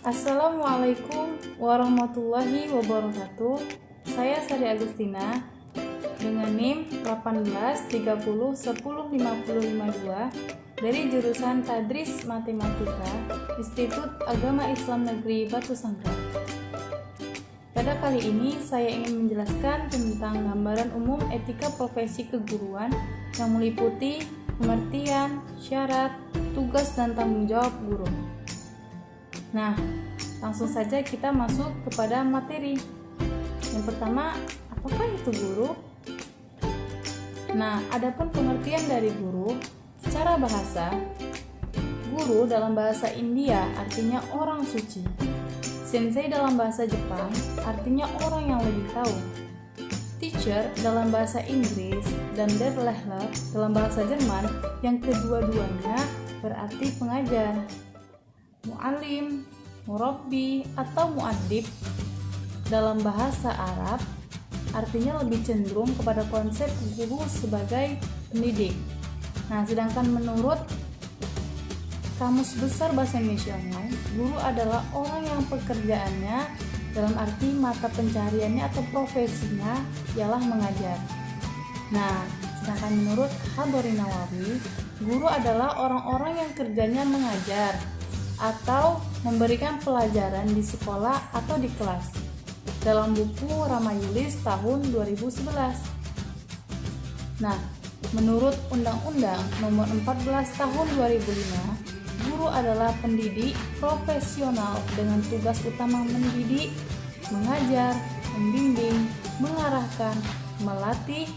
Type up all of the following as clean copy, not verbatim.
Assalamualaikum warahmatullahi wabarakatuh. Saya Sari Agustina dengan NIM 1830105052 dari jurusan Tadris Matematika Institut Agama Islam Negeri Batu Sangkar. Pada kali ini saya ingin menjelaskan tentang gambaran umum etika profesi keguruan yang meliputi pengertian, syarat, tugas, dan tanggung jawab guru. Nah, langsung saja kita masuk kepada materi. Yang pertama, apakah itu guru? Nah, adapun pengertian dari guru secara bahasa, guru dalam bahasa India artinya orang suci. Sensei dalam bahasa Jepang artinya orang yang lebih tahu. Teacher dalam bahasa Inggris dan der Lehrer dalam bahasa Jerman yang kedua-duanya berarti pengajar. Mu'alim, murabbi, atau mu'addib dalam bahasa Arab artinya lebih cenderung kepada konsep guru sebagai pendidik. Nah, sedangkan menurut Kamus Besar Bahasa Indonesia Online, guru adalah orang yang pekerjaannya dalam arti mata pencahariannya atau profesinya ialah mengajar. Nah, sedangkan menurut Hadori Nawawi, guru adalah orang-orang yang kerjanya mengajar atau memberikan pelajaran di sekolah atau di kelas. Dalam buku Ramayulis tahun 2011. Nah, menurut Undang-Undang Nomor 14 Tahun 2005, guru adalah pendidik profesional dengan tugas utama mendidik, mengajar, membimbing, mengarahkan, melatih,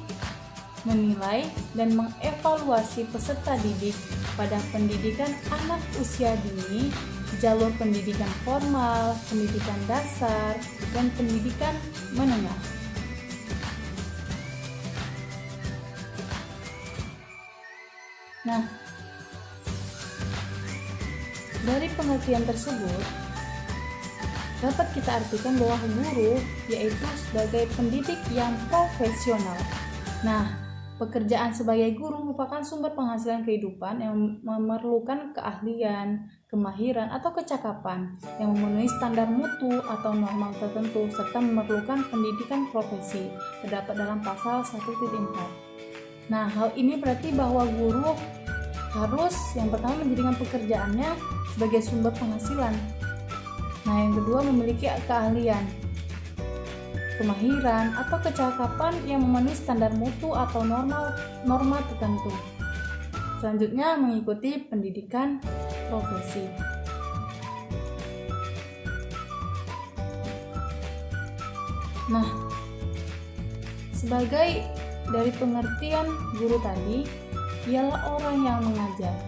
menilai, dan mengevaluasi peserta didik pada pendidikan anak usia dini, jalur pendidikan formal, pendidikan dasar, dan pendidikan menengah. Nah, dari pengertian tersebut dapat kita artikan bahwa guru yaitu sebagai pendidik yang profesional. Nah, pekerjaan sebagai guru merupakan sumber penghasilan kehidupan yang memerlukan keahlian, kemahiran, atau kecakapan yang memenuhi standar mutu atau normal tertentu serta memerlukan pendidikan profesi terdapat dalam pasal 1.4. Nah, hal ini berarti bahwa guru harus yang pertama menjadikan pekerjaannya sebagai sumber penghasilan. Nah, yang kedua memiliki keahlian, kemahiran, atau kecakapan yang memenuhi standar mutu atau norma tertentu. Selanjutnya mengikuti pendidikan profesi. Nah, sebagai dari pengertian guru tadi ialah orang yang mengajar.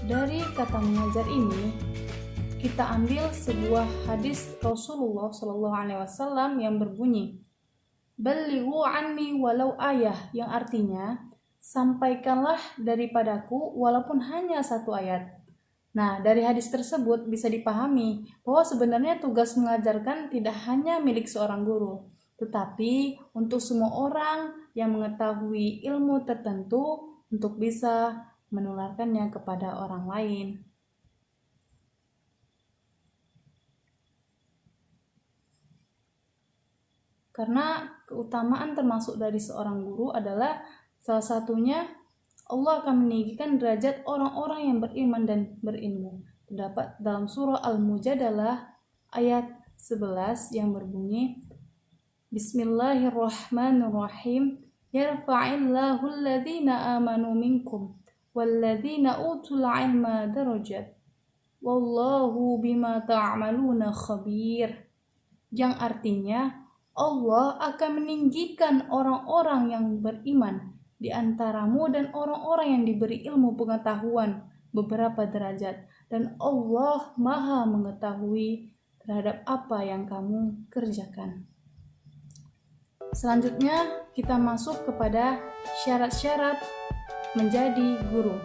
Dari kata mengajar ini kita ambil sebuah hadis Rasulullah SAW yang berbunyi, "Ballighu anni walau ayah," yang artinya, sampaikanlah daripadaku walaupun hanya satu ayat. Nah, dari hadis tersebut bisa dipahami bahwa sebenarnya tugas mengajarkan tidak hanya milik seorang guru, tetapi untuk semua orang yang mengetahui ilmu tertentu untuk bisa menularkannya kepada orang lain. Karena keutamaan termasuk dari seorang guru adalah salah satunya Allah akan meninggikan derajat orang-orang yang beriman dan berilmu. Terdapat dalam surah Al-Mujadalah ayat 11 yang berbunyi, Bismillahirrahmanirrahim, Yarfa'illahu alladhina amanu minkum walladhina utul ilma darajat wallahu bima ta'maluna khabir, yang artinya Allah akan meninggikan orang-orang yang beriman di antaramu dan orang-orang yang diberi ilmu pengetahuan beberapa derajat, dan Allah Maha mengetahui terhadap apa yang kamu kerjakan. Selanjutnya kita masuk kepada syarat-syarat menjadi guru.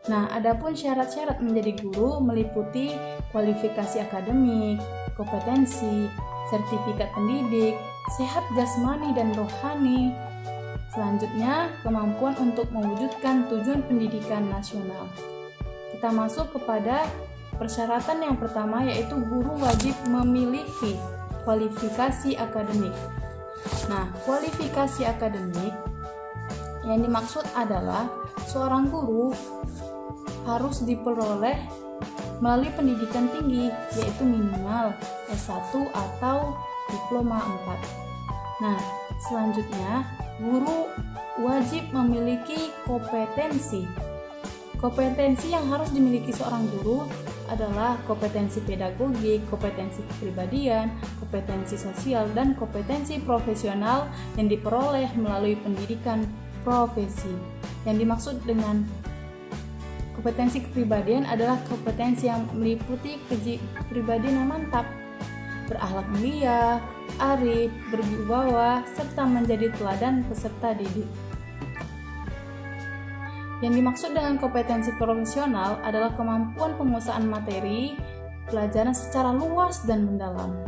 Nah, adapun syarat-syarat menjadi guru meliputi kualifikasi akademik, kompetensi, sertifikat pendidik, sehat jasmani dan rohani. Selanjutnya, kemampuan untuk mewujudkan tujuan pendidikan nasional. Kita masuk kepada Persyaratan yang pertama yaitu guru wajib memiliki kualifikasi akademik. Nah, kualifikasi akademik yang dimaksud adalah seorang guru harus diperoleh melalui pendidikan tinggi, yaitu minimal S1 atau diploma 4. Nah, selanjutnya guru wajib memiliki kompetensi. Kompetensi yang harus dimiliki seorang guru adalah kompetensi pedagogik, kompetensi kepribadian, kompetensi sosial, dan kompetensi profesional yang diperoleh melalui pendidikan profesi. Yang dimaksud dengan kompetensi kepribadian adalah kompetensi yang meliputi kepribadian yang mantap, berakhlak mulia, arif, berwibawa, serta menjadi teladan peserta didik. Yang dimaksud dengan kompetensi profesional adalah kemampuan penguasaan materi pelajaran secara luas dan mendalam.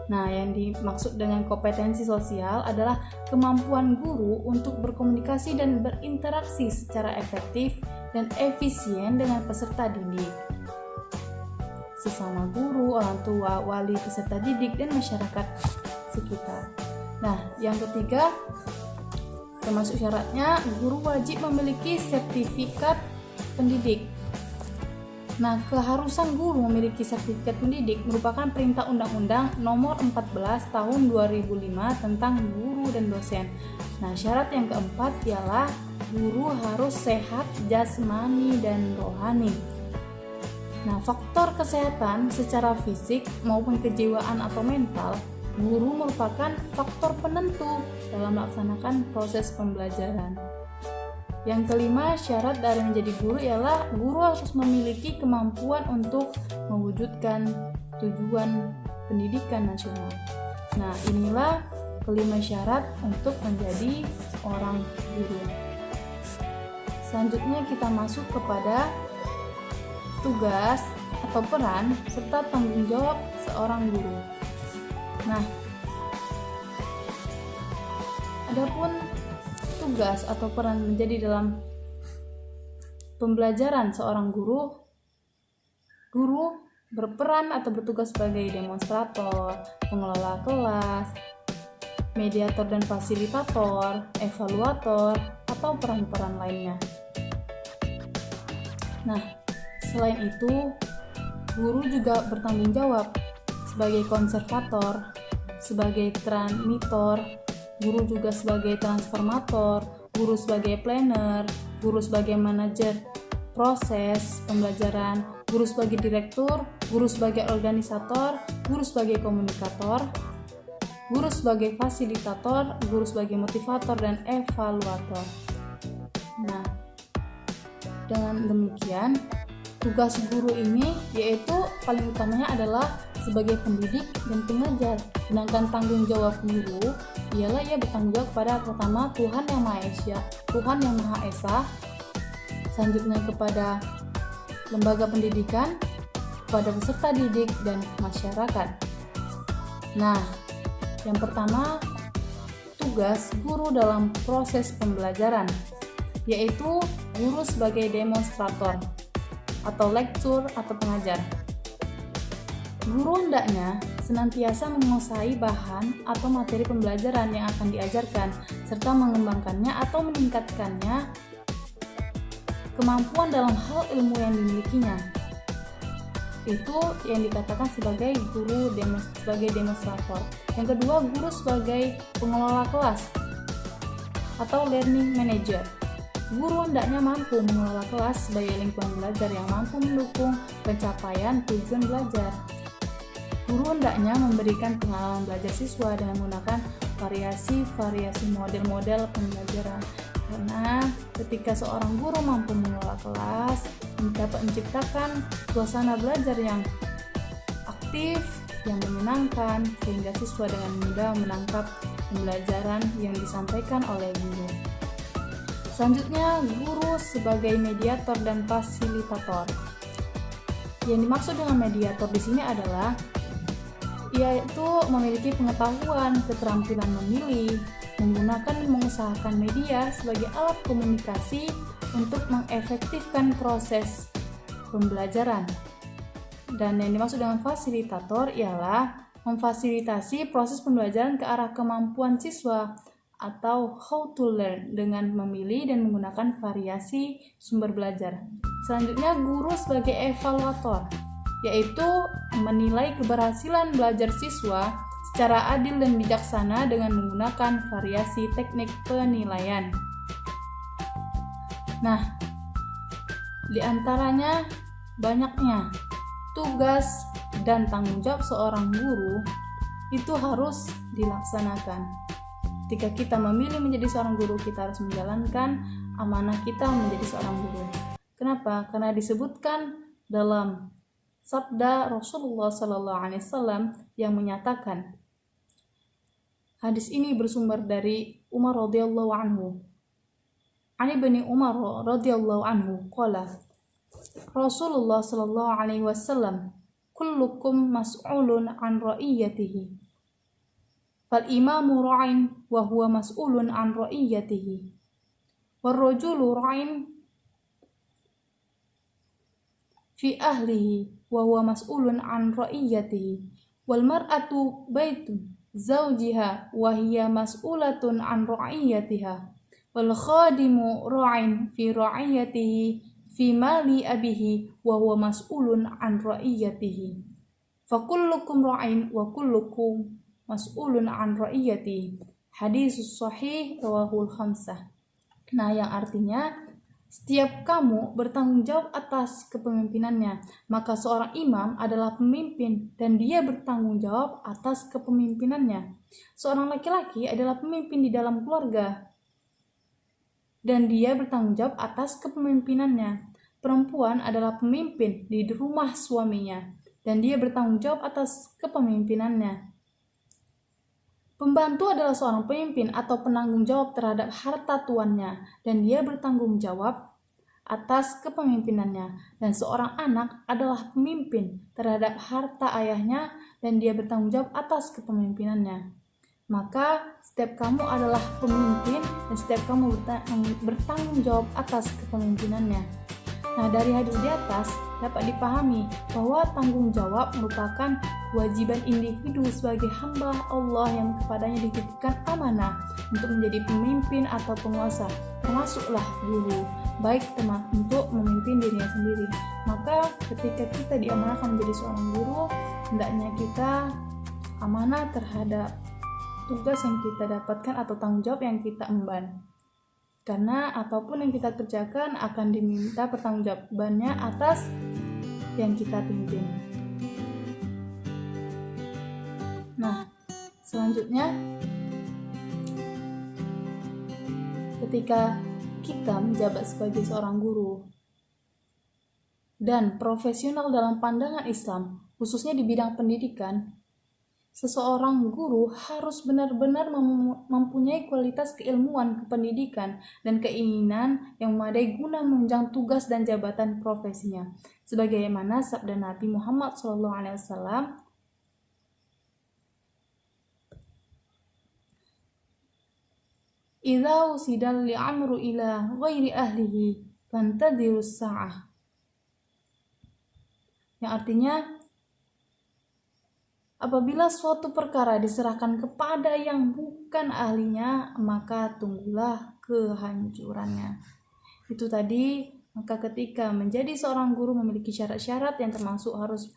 Nah, yang dimaksud dengan kompetensi sosial adalah kemampuan guru untuk berkomunikasi dan berinteraksi secara efektif dan efisien dengan peserta didik, sesama guru, orang tua, wali, peserta didik, dan masyarakat sekitar. Nah, yang ketiga, termasuk syaratnya, guru wajib memiliki sertifikat pendidik. Nah, keharusan guru memiliki sertifikat pendidik merupakan perintah Undang-Undang Nomor 14 Tahun 2005 tentang guru dan dosen. Nah, syarat yang keempat ialah guru harus sehat jasmani dan rohani. Nah, faktor kesehatan secara fisik maupun kejiwaan atau mental, guru merupakan faktor penentu dalam melaksanakan proses pembelajaran. Yang kelima, syarat dari menjadi guru ialah guru harus memiliki kemampuan untuk mewujudkan tujuan pendidikan nasional. Nah, inilah kelima syarat untuk menjadi seorang guru. Selanjutnya kita masuk kepada tugas atau peran serta tanggung jawab seorang guru. Nah, adapun tugas atau peran menjadi dalam pembelajaran seorang guru berperan atau bertugas sebagai demonstrator, pengelola kelas, mediator dan fasilitator, evaluator, atau peran-peran lainnya. Nah, selain itu, guru juga bertanggung jawab sebagai konservator, sebagai transmitter, guru juga sebagai transformator, guru sebagai planner, guru sebagai manajer proses pembelajaran, guru sebagai direktur, guru sebagai organisator, guru sebagai komunikator, guru sebagai fasilitator, guru sebagai motivator, dan evaluator. Nah, dengan demikian, tugas guru ini yaitu paling utamanya adalah sebagai pendidik dan pengajar. Sedangkan tanggung jawab guru ialah ia bertanggung jawab kepada pertama Tuhan Yang Maha Esa, Tuhan Yang Maha Esa, selanjutnya kepada lembaga pendidikan, kepada peserta didik dan masyarakat. Nah, yang pertama, tugas guru dalam proses pembelajaran, yaitu guru sebagai demonstrator atau lektur atau pengajar. Guru hendaknya senantiasa menguasai bahan atau materi pembelajaran yang akan diajarkan, serta mengembangkannya atau meningkatkannya kemampuan dalam hal ilmu yang dimilikinya. Itu yang dikatakan sebagai guru sebagai demonstrator. Yang kedua, guru sebagai pengelola kelas atau learning manager. Guru hendaknya mampu mengelola kelas sebagai lingkungan belajar yang mampu mendukung pencapaian tujuan belajar. Guru hendaknya memberikan pengalaman belajar siswa dengan menggunakan variasi model-model pembelajaran. Karena ketika seorang guru mampu mengelola kelas, dapat menciptakan suasana belajar yang aktif, yang menyenangkan, sehingga siswa dengan mudah menangkap pembelajaran yang disampaikan oleh guru. Selanjutnya, guru sebagai mediator dan fasilitator. Yang dimaksud dengan mediator di sini adalah yaitu memiliki pengetahuan, keterampilan memilih, menggunakan dan mengusahakan media sebagai alat komunikasi untuk mengefektifkan proses pembelajaran. Dan yang dimaksud dengan fasilitator ialah memfasilitasi proses pembelajaran ke arah kemampuan siswa atau how to learn dengan memilih dan menggunakan variasi sumber belajar. Selanjutnya, guru sebagai evaluator, yaitu menilai keberhasilan belajar siswa secara adil dan bijaksana dengan menggunakan variasi teknik penilaian. Nah, di antaranya banyaknya tugas dan tanggung jawab seorang guru itu harus dilaksanakan. Ketika kita memilih menjadi seorang guru, kita harus menjalankan amanah kita menjadi seorang guru. Kenapa? Karena disebutkan dalam sabda Rasulullah SAW yang menyatakan, hadis ini bersumber dari Umar radhiyallahu anhu. Ani bin Umar radhiyallahu anhu qala Rasulullah sallallahu alaihi wasallam, kullukum mas'ulun an ra'iyatihi. Fal imamu ra'in wa huwa mas'ulun an ra'iyatihi. Wal rajulu ra'in fi ahlihi wa huwa mas'ulun an ra'iyatihi. Wal mar'atu baitu zawjiha wa hiya mas'ulatun an ra'iyatiha. Wal khadimu ra'in fi ra'iyatihi fi mali abihi wa huwa mas'ulun an ra'iyatihi. Fa kullukum ra'in wa kullukum mas'ulun an ra'iyatihi. Hadis sahih rawahul khamsah. Nah, yang artinya setiap kamu bertanggung jawab atas kepemimpinannya. Maka seorang imam adalah pemimpin dan dia bertanggung jawab atas kepemimpinannya. Seorang laki-laki adalah pemimpin di dalam keluarga dan dia bertanggung jawab atas kepemimpinannya. Perempuan adalah pemimpin di rumah suaminya dan dia bertanggung jawab atas kepemimpinannya. Pembantu adalah seorang pemimpin atau penanggung jawab terhadap harta tuannya dan dia bertanggung jawab atas kepemimpinannya. Dan seorang anak adalah pemimpin terhadap harta ayahnya dan dia bertanggung jawab atas kepemimpinannya. Maka setiap kamu adalah pemimpin dan setiap kamu bertanggung jawab atas kepemimpinannya. Nah, dari hadis di atas dapat dipahami bahwa tanggung jawab merupakan kewajiban individu sebagai hamba Allah yang kepadanya dititipkan amanah untuk menjadi pemimpin atau penguasa, termasuklah guru, baik teman untuk memimpin dirinya sendiri. Maka ketika kita diamanahkan menjadi seorang guru, hendaknya kita amanah terhadap tugas yang kita dapatkan atau tanggung jawab yang kita emban. Karena apapun yang kita kerjakan akan diminta pertanggungjawabannya atas yang kita pimpin. Nah, selanjutnya ketika kita menjabat sebagai seorang guru dan profesional dalam pandangan Islam, khususnya di bidang pendidikan, seseorang guru harus benar-benar mempunyai kualitas keilmuan, kependidikan, dan keinginan yang memadai guna menunjang tugas dan jabatan profesinya. Sebagaimana sabda Nabi Muhammad SAW, "Idza usidal li'amru ila ghairi ahlihi fantadhirus sa'ah." Yang artinya, apabila suatu perkara diserahkan kepada yang bukan ahlinya, maka tunggulah kehancurannya. Itu tadi, maka ketika menjadi seorang guru memiliki syarat-syarat yang termasuk harus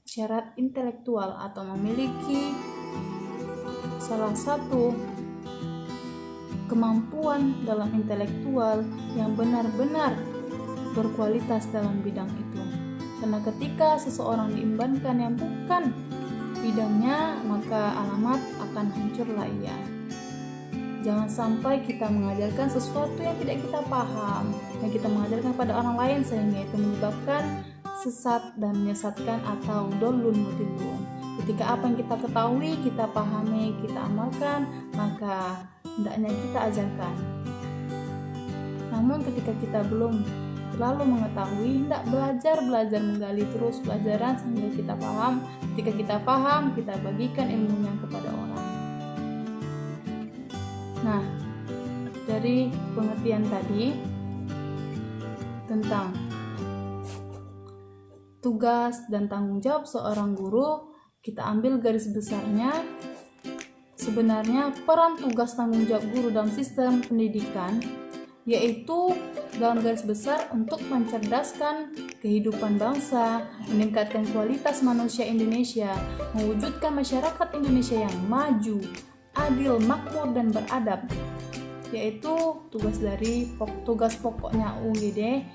syarat intelektual atau memiliki salah satu kemampuan dalam intelektual yang benar-benar berkualitas dalam bidang itu. Karena ketika seseorang diembankan yang bukan bidangnya, maka alamat akan hancurlah ia. Jangan sampai kita mengajarkan sesuatu yang tidak kita paham, yang kita mengajarkan pada orang lain sehingga itu menyebabkan sesat dan menyesatkan atau dolun mudillun. Ketika apa yang kita ketahui, kita pahami, kita amalkan, maka hendaknya kita ajarkan. Namun ketika kita belum lalu mengetahui, hendak belajar menggali terus pelajaran sehingga kita paham. Ketika kita paham, kita bagikan ilmunya kepada orang. Nah, dari pengertian tadi tentang tugas dan tanggung jawab seorang guru, kita ambil garis besarnya. Sebenarnya peran tugas tanggung jawab guru dalam sistem pendidikan yaitu dalam garis besar untuk mencerdaskan kehidupan bangsa, meningkatkan kualitas manusia Indonesia, mewujudkan masyarakat Indonesia yang maju, adil, makmur, dan beradab. Yaitu tugas pokoknya UGD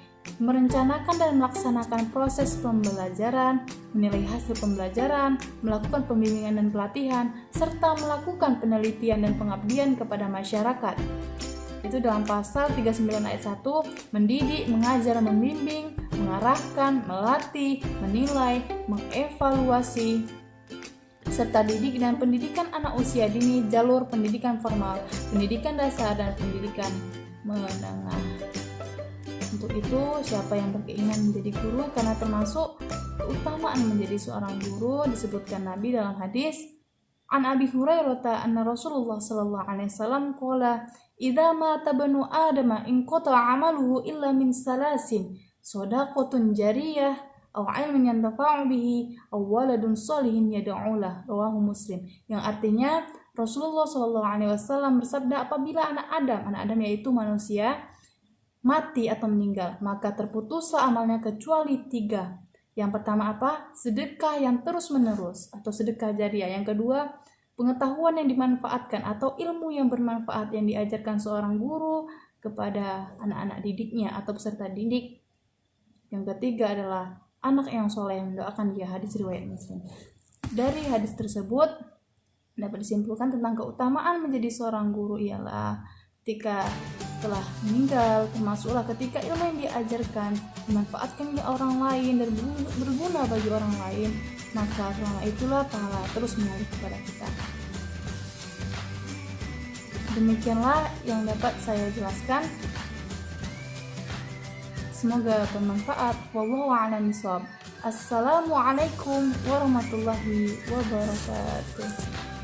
merencanakan dan melaksanakan proses pembelajaran, menilai hasil pembelajaran, melakukan pembimbingan dan pelatihan, serta melakukan penelitian dan pengabdian kepada masyarakat. Itu dalam pasal 39 ayat 1, mendidik, mengajar, membimbing, mengarahkan, melatih, menilai, mengevaluasi, serta didik dan pendidikan anak usia dini, jalur pendidikan formal, pendidikan dasar, dan pendidikan menengah. Untuk itu, siapa yang berkeinginan menjadi guru karena termasuk keutamaan menjadi seorang guru disebutkan Nabi dalam hadis An Abi Hurairah anna Rasulullah sallallahu alaihi wasallam qala idza mata banu adama in qata'a amaluhu illa min salasin shadaqatun jariyah aw ilmin yantafa'u bihi aw waladun shalihin yad'u lah, rawahu Muslim. Yang artinya Rasulullah sallallahu alaihi wasallam bersabda, apabila anak Adam yaitu manusia mati atau meninggal, maka terputuslah amalnya kecuali 3. Yang pertama apa? Sedekah yang terus menerus atau sedekah jariah. Yang kedua, pengetahuan yang dimanfaatkan atau ilmu yang bermanfaat yang diajarkan seorang guru kepada anak-anak didiknya atau peserta didik. Yang ketiga adalah anak yang soleh yang mendoakan dia. Hadis riwayat Muslim. Dari hadis tersebut dapat disimpulkan tentang keutamaan menjadi seorang guru ialah ketika telah meninggal, termasuklah ketika ilmu yang diajarkan dimanfaatkan oleh orang lain dan berguna bagi orang lain, maka selama itulah pahala terus mengalir kepada kita. Demikianlah yang dapat saya jelaskan. Semoga bermanfaat. Wallahu a'lam bishawab. Assalamualaikum warahmatullahi wabarakatuh.